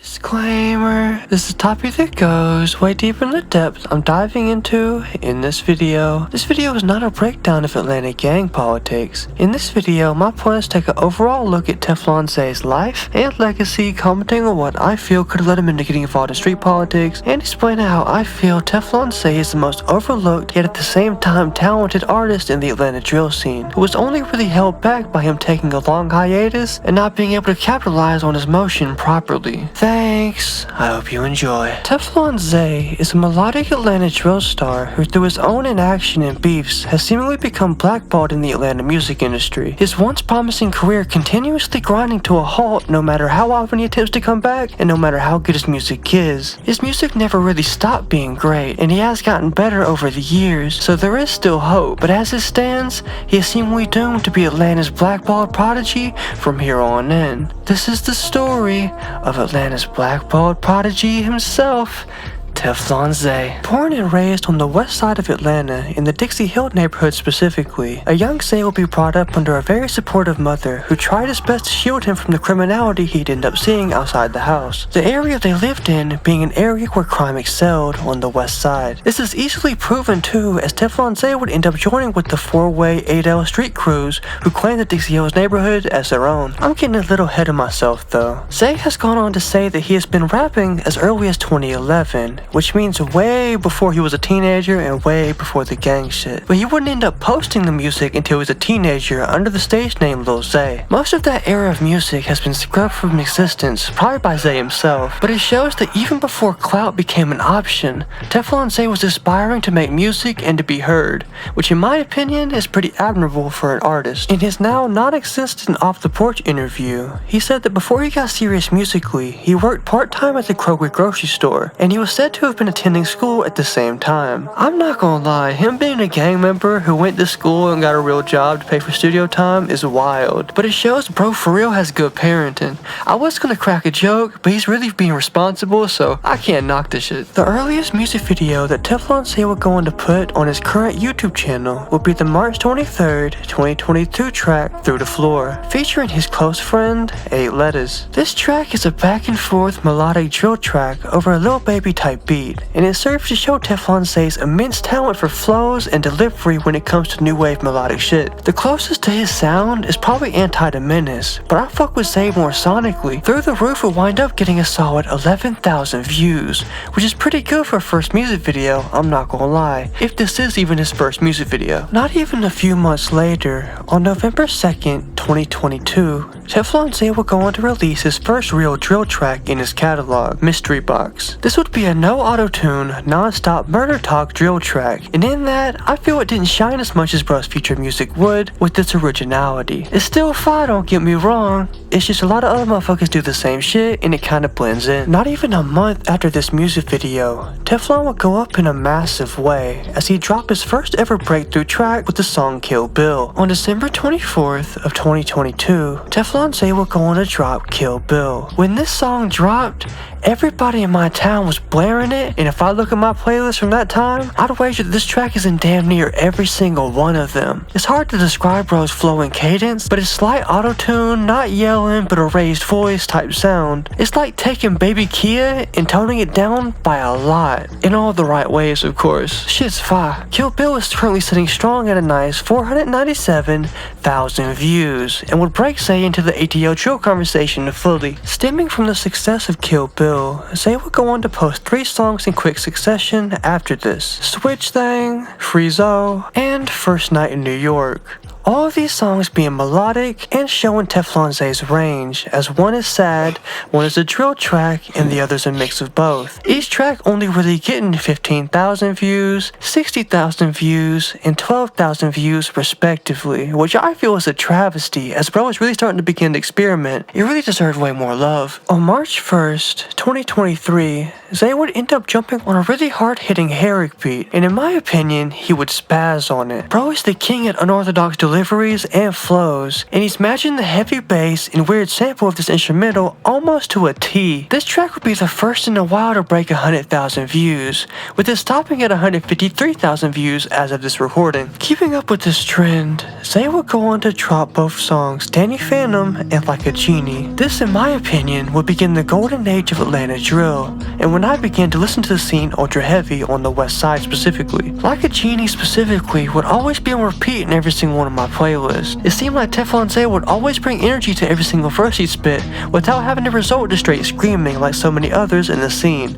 Disclaimer, this is a topic that goes way deeper in the depth I'm diving into in this video. This video is not a breakdown of Atlanta gang politics. In this video, my plan is to take an overall look at Teflon Zay's life and legacy, commenting on what I feel could have led him into getting involved in street politics, and explaining how I feel Teflon Zay is the most overlooked yet at the same time talented artist in the Atlanta drill scene, who was only really held back by him taking a long hiatus and not being able to capitalize on his motion properly. Thanks, I hope you enjoy. Teflon Zay is a melodic Atlanta drill star who through his own inaction and beefs has seemingly become blackballed in the Atlanta music industry. His once promising career continuously grinding to a halt no matter how often he attempts to come back and no matter how good his music is. His music never really stopped being great, and he has gotten better over the years, so there is still hope, but as it stands, he is seemingly doomed to be Atlanta's Blackballed Prodigy from here on in. This is the story of Atlanta's Blackballed Prodigy himself, Teflon Zay. Born and raised on the west side of Atlanta, in the Dixie Hill neighborhood specifically, a young Zay will be brought up under a very supportive mother who tried his best to shield him from the criminality he'd end up seeing outside the house. The area they lived in being an area where crime excelled on the west side. This is easily proven too, as Teflon Zay would end up joining with the four-way 8L street crews who claim the Dixie Hills neighborhood as their own. I'm getting a little ahead of myself though. Zay has gone on to say that he has been rapping as early as 2011, which means way before he was a teenager and way before the gang shit. But he wouldn't end up posting the music until he was a teenager under the stage name Lil Zay. Most of that era of music has been scrubbed from existence, probably by Zay himself, but it shows that even before clout became an option, Teflon Zay was aspiring to make music and to be heard, which in my opinion is pretty admirable for an artist. In his now non-existent Off the Porch interview, he said that before he got serious musically, he worked part-time at the Kroger grocery store, and he was said to have been attending school at the same time. I'm not gonna lie, him being a gang member who went to school and got a real job to pay for studio time is wild, but it shows bro for real has good parenting. I was gonna crack a joke, but he's really being responsible, so I can't knock this shit. The earliest music video that Teflon Zay would go on to put on his current YouTube channel will be the March 23rd, 2022 track Through the Floor, featuring his close friend, 8 Letters. This track is a back and forth melodic drill track over a Lil Baby type beat, and it serves to show Teflon Zay's immense talent for flows and delivery when it comes to new wave melodic shit. The closest to his sound is probably Anti the Menace, but I fuck with Zay more sonically. Through the Roof will wind up getting a solid 11,000 views, which is pretty good for a first music video, I'm not gonna lie, if this is even his first music video. Not even a few months later, on November 2nd, 2022, Teflon Zay will go on to release his first real drill track in his catalog, Mystery Box. This would be a no auto-tune, non-stop murder talk drill track, and in that, I feel it didn't shine as much as bro's future music would with its originality. It's still fire, don't get me wrong, it's just a lot of other motherfuckers do the same shit and it kinda blends in. Not even a month after this music video, Teflon would go up in a massive way as he dropped his first ever breakthrough track with the song Kill Bill. On December 24th of 2022, Teflon Zay will go on to drop Kill Bill. When this song dropped, everybody in my town was blaring it, and if I look at my playlist from that time, I'd wager that this track is in damn near every single one of them. It's hard to describe bro's flow and cadence, but it's slight auto-tune, not yelling, but a raised voice type sound. It's like taking Baby Kia and toning it down by a lot. In all the right ways, of course. Shit's fire. Kill Bill is currently sitting strong at a nice 497,000 views, and would break Zay into the ATL drill conversation fully. Stemming from the success of Kill Bill, Zay would go on to post 3 songs in quick succession after this: Switch Thing, Friezo, and First Night in New York. All of these songs being melodic and showing Teflon Zay's range, as one is sad, one is a drill track, and the other's a mix of both. Each track only really getting 15,000 views, 60,000 views, and 12,000 views respectively, which I feel is a travesty, as bro is really starting to begin to experiment. It really deserved way more love. On March 1st, 2023, Zay would end up jumping on a really hard-hitting Herrick beat, and in my opinion, he would spaz on it. Bro is the king at unorthodox delivery deliveries, and flows, and he's matching the heavy bass and weird sample of this instrumental almost to a T. This track would be the first in a while to break 100,000 views, with it stopping at 153,000 views as of this recording. Keeping up with this trend, Zay would go on to drop both songs Danny Phantom and Like a Genie. This, in my opinion, would begin the golden age of Atlanta drill, and when I began to listen to the scene ultra heavy on the west side specifically. Like a Genie specifically would always be on repeat in every single one of my playlists. It seemed like Teflon Zay would always bring energy to every single verse he spit without having to resort to straight screaming like so many others in the scene.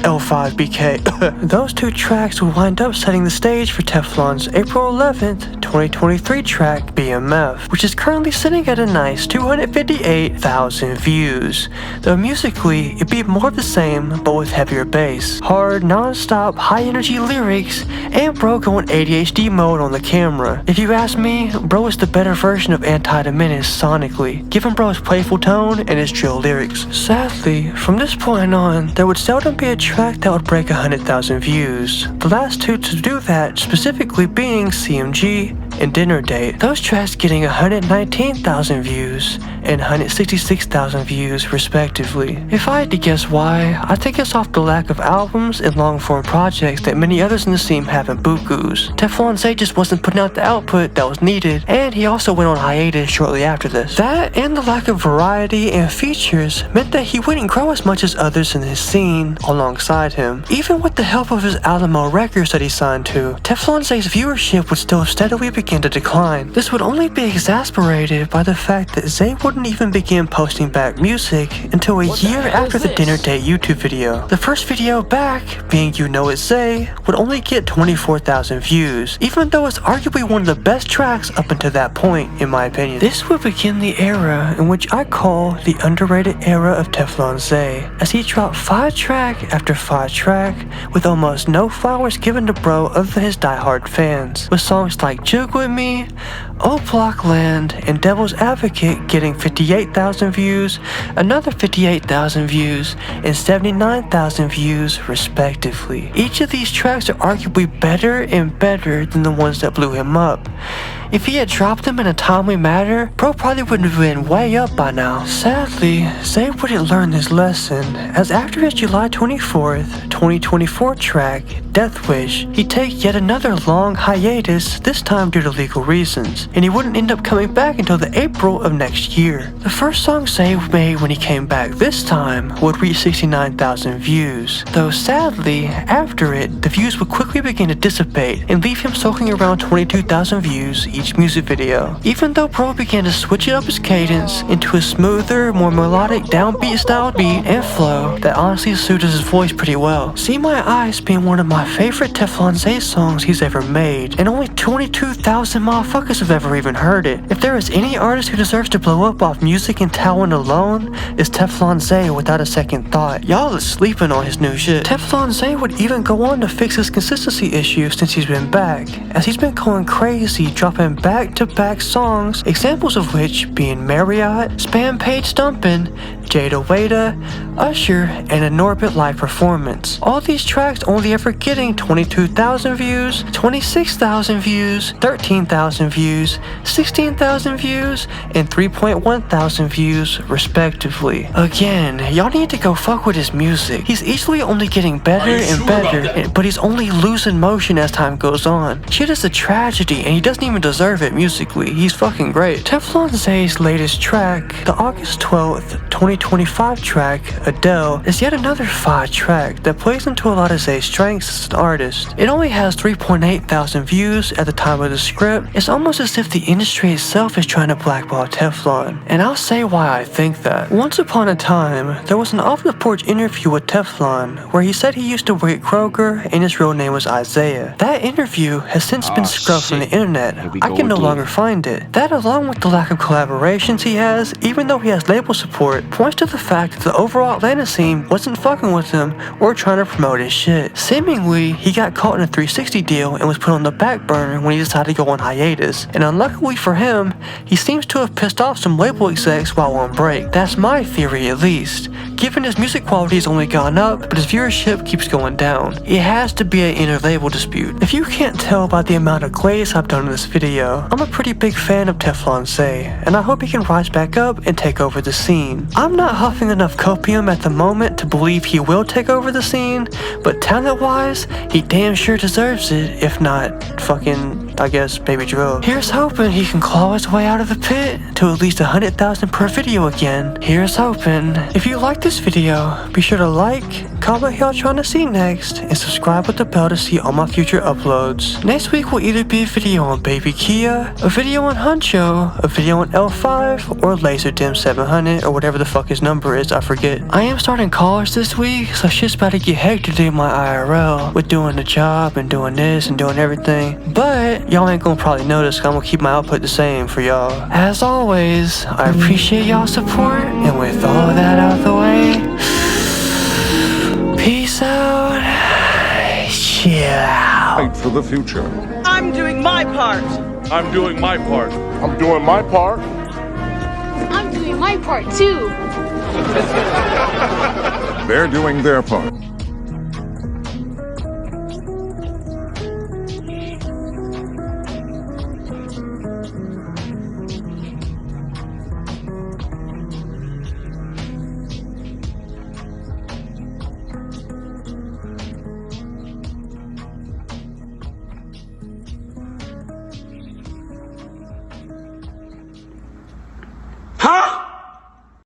L5BK. Those two tracks would wind up setting the stage for Teflon's April 11th, 2023 track BMF, which is currently sitting at a nice 258,000 views. Though musically, it'd be more of the same, but with heavier bass, hard, non-stop, high-energy lyrics, and bro going ADHD mode on the camera. If you ask me, bro is the better version of Anti-Menace sonically, given bro's playful tone and his drill lyrics. Sadly, from this point on, there would seldom be a track that would break 100,000 views. The last two to do that specifically being CMG and Dinner Date. Those tracks getting 119,000 views and 166,000 views respectively. If I had to guess why, I think it's off the lack of albums and long-form projects that many others in the scene have in bukus. Teflon Zay just wasn't putting out the output that was needed, and he also went on hiatus shortly after this. That and the lack of variety and features meant that he wouldn't grow as much as others in his scene alongside him. Even with the help of his Alamo records that he signed to, Teflon Zay's viewership would still steadily begin to decline. This would only be exacerbated by the fact that Zay wouldn't even begin posting back music until a year after the Dinner Date YouTube video. The first video back, being You Know It's Zay, would only get 24,000 views, even though it's arguably one of the best tracks up until that point, in my opinion. This would begin the era in which I call the underrated era of Teflon Zay, as he dropped 5 track after 5 track, with almost no flowers given to bro other than his diehard fans, with songs like Jug With Me, Old Block Land, and Devil's Advocate getting 58,000 views, another 58,000 views, and 79,000 views respectively. Each of these tracks are arguably better and better than the ones that blew him up. If he had dropped them in a timely manner, bro probably would have been way up by now. Sadly, Zay wouldn't learn this lesson, as after his July 24th, 2024 track, Death Wish, he'd take yet another long hiatus, this time due to legal reasons, and he wouldn't end up coming back until the April of next year. The first song Zay made when he came back this time would reach 69,000 views, though sadly, after it, the views would quickly begin to dissipate and leave him soaking around 22,000 views each music video. Even though bro began to switch up his cadence into a smoother, more melodic downbeat style beat and flow that honestly suited his voice pretty well. See My Eyes being one of my favorite Teflon Zay songs he's ever made, and only 22,000 motherfuckers have ever even heard it. If there is any artist who deserves to blow up off music and talent alone, it's Teflon Zay without a second thought. Y'all is sleeping on his new shit. Teflon Zay would even go on to fix his consistency issues since he's been back, as he's been going crazy dropping back-to-back songs, examples of which being Marriott, Spam Page Stumpin', Jada Wada, Usher, and An Orbit live performance. All these tracks only ever getting 22,000 views, 26,000 views, 13,000 views, 16,000 views, and 3.1 thousand views respectively. Again, y'all need to go fuck with his music. He's easily only getting better and better, but he's only losing motion as time goes on. Shit is a tragedy, and he doesn't even deserve it musically. He's fucking great. Teflon Zay's latest track, the August 12th, 2025 track, Adele, is yet another 5 track that plays into a lot of Zay's strengths as an artist. It only has 3.8 thousand views at the time of the script. It's almost as if the industry itself is trying to blackball Teflon, and I'll say why I think that. Once upon a time, there was an off-the-porch interview with Teflon where he said he used to work at Kroger and his real name was Isaiah. That interview has since been scrubbed from the internet. I can no longer find it. That, along with the lack of collaborations he has, even though he has label support, points to the fact that the overall Atlanta scene wasn't fucking with him or trying to promote his shit. Seemingly, he got caught in a 360 deal and was put on the back burner when he decided to go on hiatus, and unluckily for him, he seems to have pissed off some label execs while on break. That's my theory at least. Given his music quality has only gone up, but his viewership keeps going down. It has to be an inter-label dispute. If you can't tell by the amount of glaze I've done in this video, video. I'm a pretty big fan of Teflon Zay, and I hope he can rise back up and take over the scene. I'm not huffing enough copium at the moment to believe he will take over the scene, but talent-wise, he damn sure deserves it, if not fucking, I guess, Baby Drill. Here's hoping he can claw his way out of the pit to at least 100,000 per video again. Here's hoping. If you like this video, be sure to like, comment who y'all trying to see next, and subscribe with the bell to see all my future uploads. Next week will either be a video on Baby Kia, a video on Huncho, a video on L5, or LaserDim 700, or whatever the fuck his number is, I forget. I am starting college this week, so shit's about to get hectic in my IRL, with doing the job and doing this and doing everything. But y'all ain't gonna probably notice, 'cause I'm gonna keep my output the same for y'all. As always, I appreciate y'all's support, and with all of that out of the way, peace out. Chill out. Fight for the future. I'm doing my part. I'm doing my part. I'm doing my part. I'm doing my part too. They're doing their part. Huh?